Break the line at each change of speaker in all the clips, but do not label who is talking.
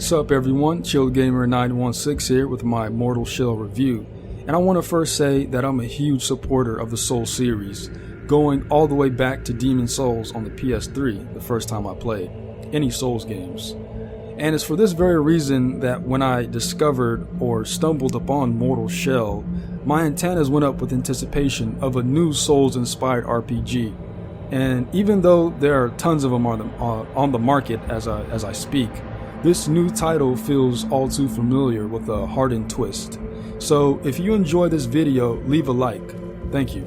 Sup everyone, ChillGamer916 here with my Mortal Shell review, and I want to first say that I'm a huge supporter of the Souls series, going all the way back to Demon Souls on the PS3 the first time I played any Souls games. And it's for this very reason that when I discovered or stumbled upon Mortal Shell, my antennas went up with anticipation of a new Souls-inspired RPG. And even though there are tons of them on the market as I speak, this new title feels all too familiar with a hardened twist. So if you enjoy this video, leave a like. Thank you.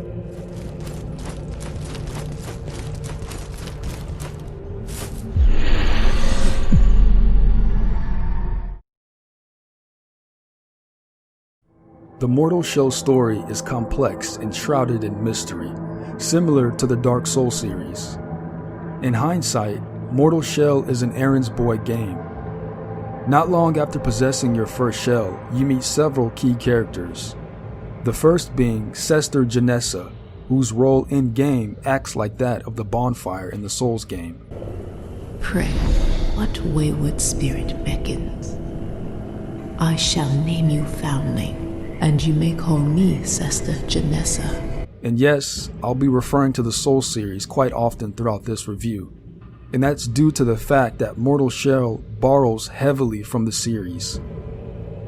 The Mortal Shell story is complex and shrouded in mystery, similar to the Dark Souls series. In hindsight, Mortal Shell is an errand boy game. Not long after possessing your first shell, you meet several key characters. The first being Sester Janessa, whose role in-game acts like that of the bonfire in the Souls game.
Pray, what wayward spirit beckons? I shall name you Foundling, and you may call me Sester Janessa.
And yes, I'll be referring to the Souls series quite often throughout this review. And that's due to the fact that Mortal Shell borrows heavily from the series.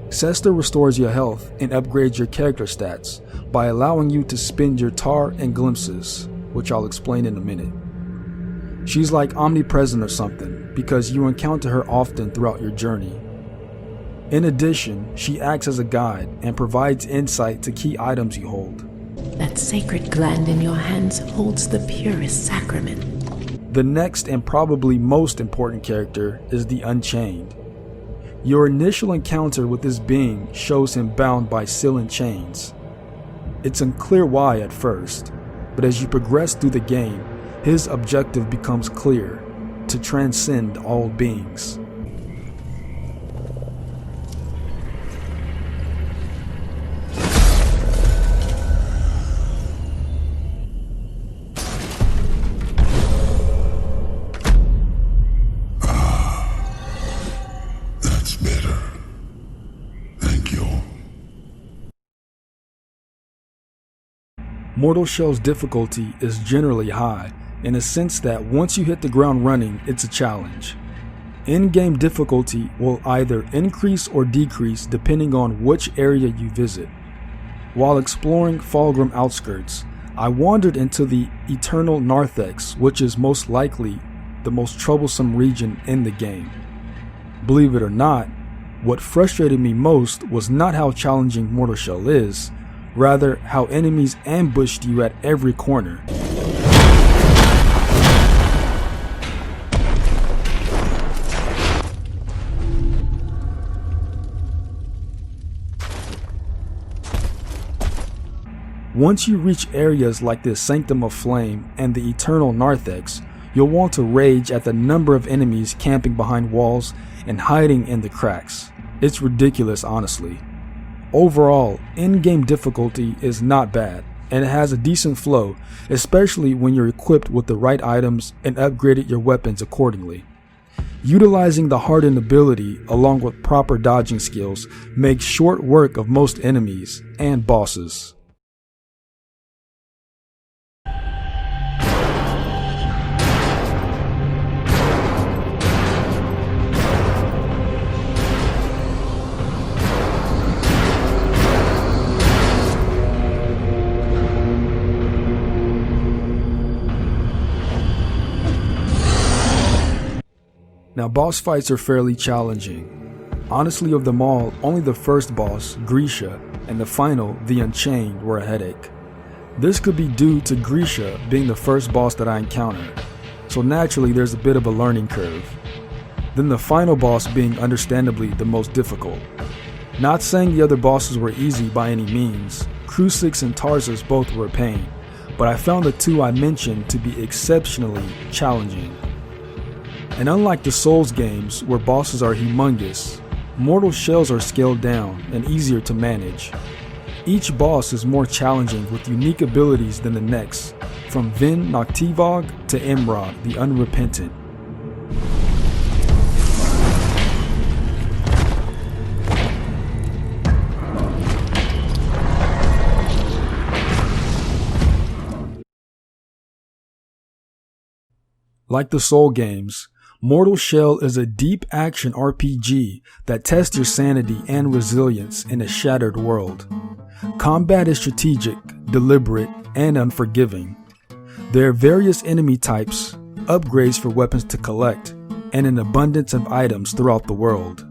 Sester restores your health and upgrades your character stats by allowing you to spend your tar and glimpses, which I'll explain in a minute. She's like omnipresent or something because you encounter her often throughout your journey. In addition, she acts as a guide and provides insight to key items you hold.
That sacred gland in your hands holds the purest sacrament.
The next and probably most important character is the Unchained. Your initial encounter with this being shows him bound by sealing chains. It's unclear why at first, but as you progress through the game, his objective becomes clear: to transcend all beings. Mortal Shell's difficulty is generally high, in a sense that once you hit the ground running, it's a challenge. In-game difficulty will either increase or decrease depending on which area you visit. While exploring Fulgrim outskirts, I wandered into the Eternal Narthex, which is most likely the most troublesome region in the game. Believe it or not, what frustrated me most was not how challenging Mortal Shell is, rather how enemies ambushed you at every corner. Once you reach areas like the Sanctum of Flame and the Eternal Narthex, you'll want to rage at the number of enemies camping behind walls and hiding in the cracks. It's ridiculous, honestly. Overall, in-game difficulty is not bad, and it has a decent flow, especially when you're equipped with the right items and upgraded your weapons accordingly. Utilizing the hardened ability along with proper dodging skills makes short work of most enemies and bosses. Now, boss fights are fairly challenging. Honestly, of them all, only the first boss, Grisha, and the final, the Unchained, were a headache. This could be due to Grisha being the first boss that I encountered, so naturally there's a bit of a learning curve. Then the final boss being understandably the most difficult. Not saying the other bosses were easy by any means, Crucix and Tarsus both were a pain, but I found the two I mentioned to be exceptionally challenging. And unlike the Souls games, where bosses are humongous, Mortal Shells are scaled down and easier to manage. Each boss is more challenging with unique abilities than the next, from Vin Noctivog to Imrod the Unrepentant. Like the Soul games, Mortal Shell is a deep action RPG that tests your sanity and resilience in a shattered world. Combat is strategic, deliberate, and unforgiving. There are various enemy types, upgrades for weapons to collect, and an abundance of items throughout the world.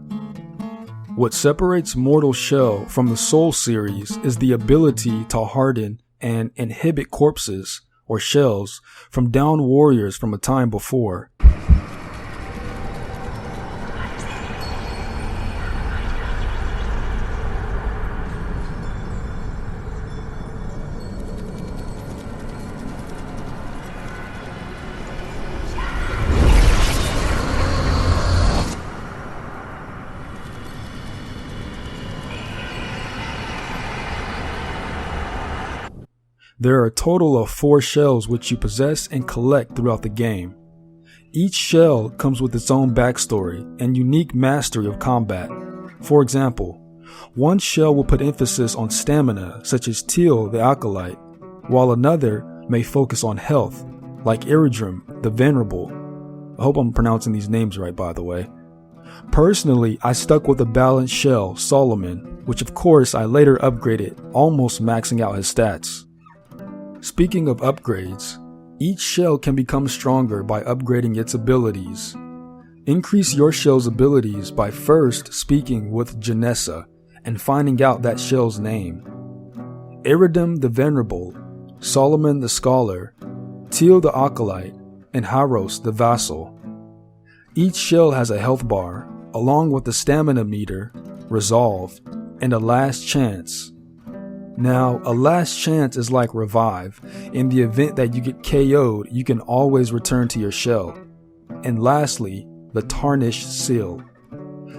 What separates Mortal Shell from the Soul series is the ability to harden and inhibit corpses or shells from downed warriors from a time before. There are a total of 4 shells which you possess and collect throughout the game. Each shell comes with its own backstory and unique mastery of combat. For example, one shell will put emphasis on stamina, such as Teal the Acolyte, while another may focus on health, like Iridrum the Venerable. I hope I'm pronouncing these names right, by the way. Personally, I stuck with the balanced shell, Solomon, which of course I later upgraded, almost maxing out his stats. Speaking of upgrades, each shell can become stronger by upgrading its abilities. Increase your shell's abilities by first speaking with Janessa and finding out that shell's name. Iridum the Venerable, Solomon the Scholar, Teal the Acolyte, and Haros the Vassal. Each shell has a health bar, along with a stamina meter, resolve, and a last chance. Now, a last chance is like revive. In the event that you get KO'd, you can always return to your shell. And lastly, the Tarnished Seal.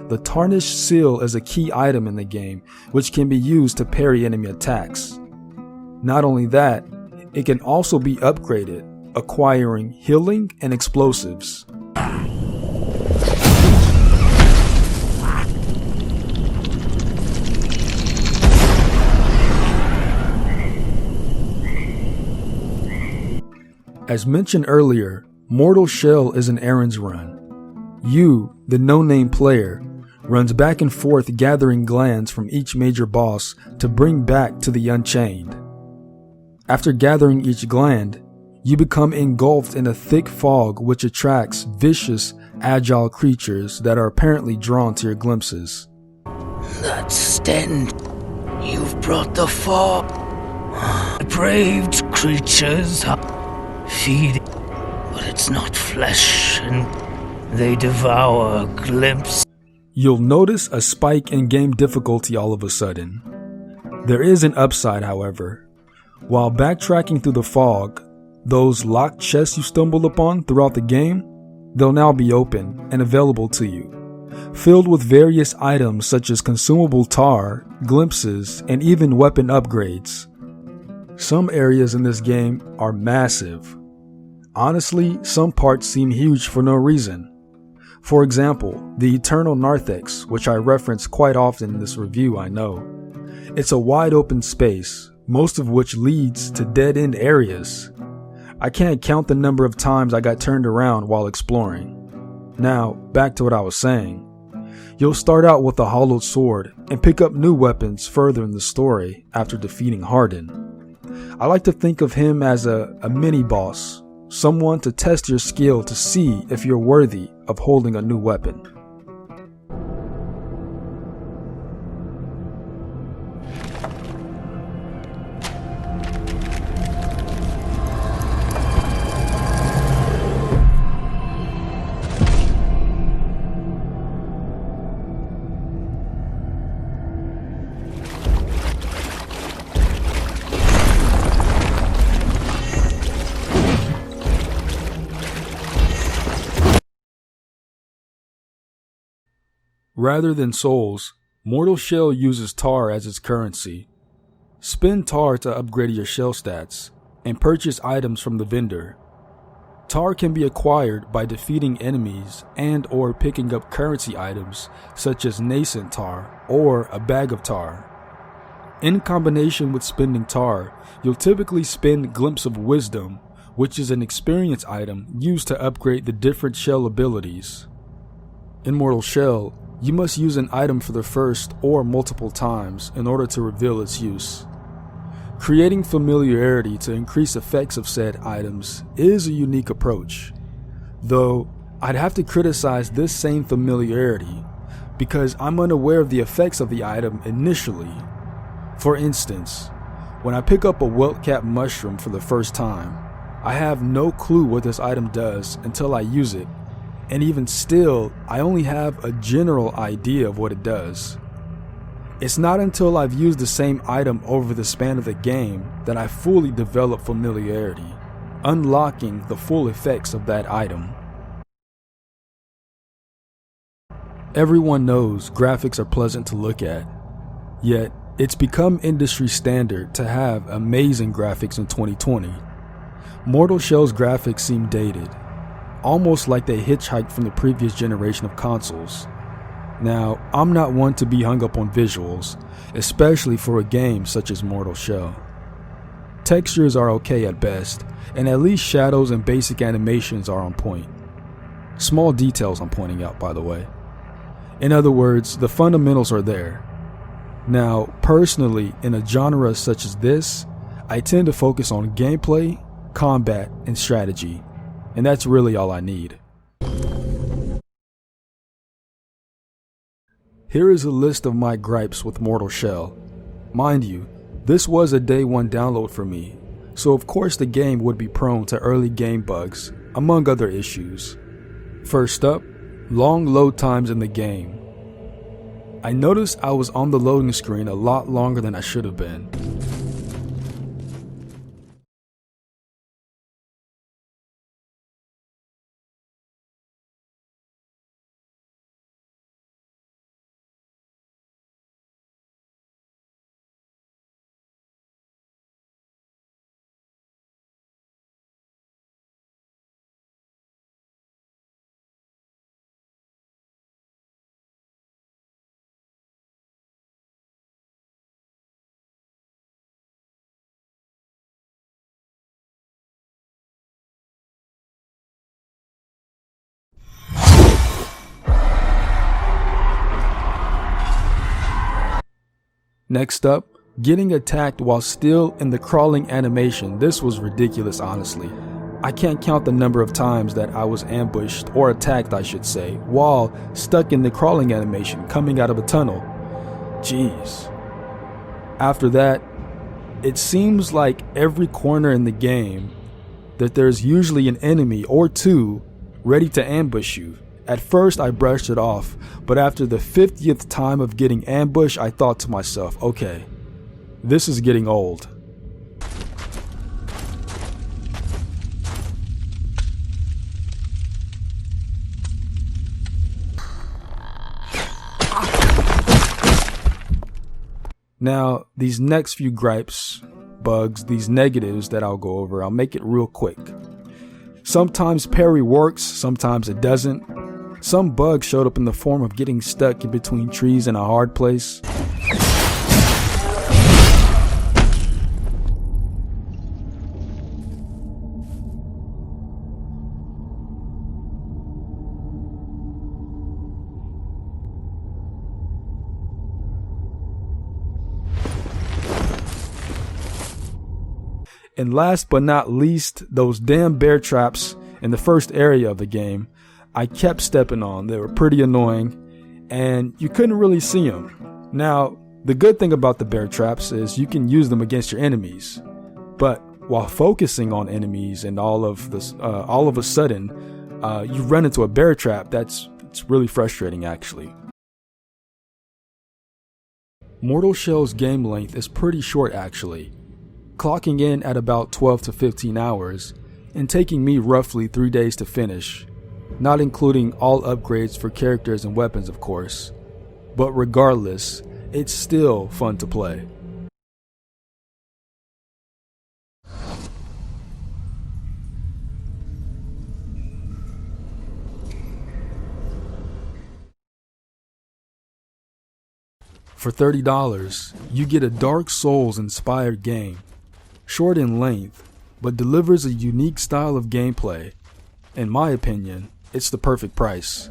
The Tarnished Seal is a key item in the game, which can be used to parry enemy attacks. Not only that, it can also be upgraded, acquiring healing and explosives. As mentioned earlier, Mortal Shell is an errands run. You, the no-name player, runs back and forth gathering glands from each major boss to bring back to the Unchained. After gathering each gland, you become engulfed in a thick fog which attracts vicious, agile creatures that are apparently drawn to your glimpses.
That stench. You've brought the fog. Depraved creatures feed, but it's not flesh, and they devour a glimpse.
You'll notice a spike in game difficulty all of a sudden. There is an upside, however. While backtracking through the fog, those locked chests you stumbled upon throughout the game, they'll now be open and available to you, filled with various items such as consumable tar, glimpses, and even weapon upgrades. Some areas in this game are massive. Honestly, some parts seem huge for no reason. For example, the Eternal Narthex, which I reference quite often in this review, I know. It's a wide open space, most of which leads to dead-end areas. I can't count the number of times I got turned around while exploring. Now, back to what I was saying. You'll start out with a hollowed sword and pick up new weapons further in the story after defeating Hardin. I like to think of him as a mini-boss, someone to test your skill to see if you're worthy of holding a new weapon. Rather than souls, Mortal Shell uses tar as its currency. Spend tar to upgrade your shell stats, and purchase items from the vendor. Tar can be acquired by defeating enemies and or picking up currency items such as nascent tar or a bag of tar. In combination with spending tar, you'll typically spend Glimpse of Wisdom, which is an experience item used to upgrade the different shell abilities. In Mortal Shell, you must use an item for the first or multiple times in order to reveal its use. Creating familiarity to increase effects of said items is a unique approach, though I'd have to criticize this same familiarity because I'm unaware of the effects of the item initially. For instance, when I pick up a welt-capped mushroom for the first time, I have no clue what this item does until I use it, and even still, I only have a general idea of what it does. It's not until I've used the same item over the span of the game that I fully develop familiarity, unlocking the full effects of that item. Everyone knows graphics are pleasant to look at, yet it's become industry standard to have amazing graphics in 2020. Mortal Shell's graphics seem dated, almost like they hitchhiked from the previous generation of consoles. Now, I'm not one to be hung up on visuals, especially for a game such as Mortal Shell. Textures are okay at best, and at least shadows and basic animations are on point. Small details I'm pointing out, by the way. In other words, the fundamentals are there. Now, personally, in a genre such as this, I tend to focus on gameplay, combat, and strategy, and that's really all I need. Here is a list of my gripes with Mortal Shell. Mind you, this was a day one download for me, so of course the game would be prone to early game bugs, among other issues. First up, long load times in the game. I noticed I was on the loading screen a lot longer than I should have been. Next up, getting attacked while still in the crawling animation. This was ridiculous, honestly. I can't count the number of times that I was ambushed, or attacked I should say, while stuck in the crawling animation coming out of a tunnel. Jeez. After that, it seems like every corner in the game that there's usually an enemy or two ready to ambush you. At first I brushed it off, but after the 50th time of getting ambushed, I thought to myself, okay, this is getting old. Now, these next few gripes, bugs, these negatives that I'll go over, I'll make it real quick. Sometimes parry works, sometimes it doesn't. Some bugs showed up in the form of getting stuck in between trees in a hard place. And last but not least, those damn bear traps in the first area of the game. I kept stepping on. They were pretty annoying, and you couldn't really see them. Now, the good thing about the bear traps is you can use them against your enemies, but while focusing on enemies and all of a sudden, you run into a bear trap. It's really frustrating, actually. Mortal Shell's game length is pretty short, actually, clocking in at about 12 to 15 hours, and taking me roughly 3 days to finish. Not including all upgrades for characters and weapons, of course. But regardless, it's still fun to play. For $30, you get a Dark Souls inspired game. Short in length, but delivers a unique style of gameplay. In my opinion, it's the perfect price.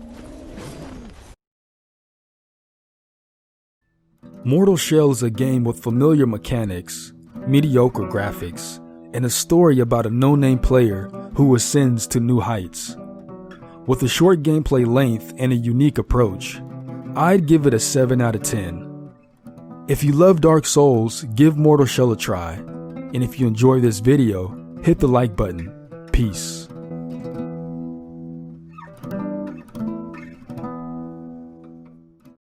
Mortal Shell is a game with familiar mechanics, mediocre graphics, and a story about a no-name player who ascends to new heights. With a short gameplay length and a unique approach, I'd give it a 7 out of 10. If you love Dark Souls, give Mortal Shell a try, and if you enjoy this video, hit the like button. Peace.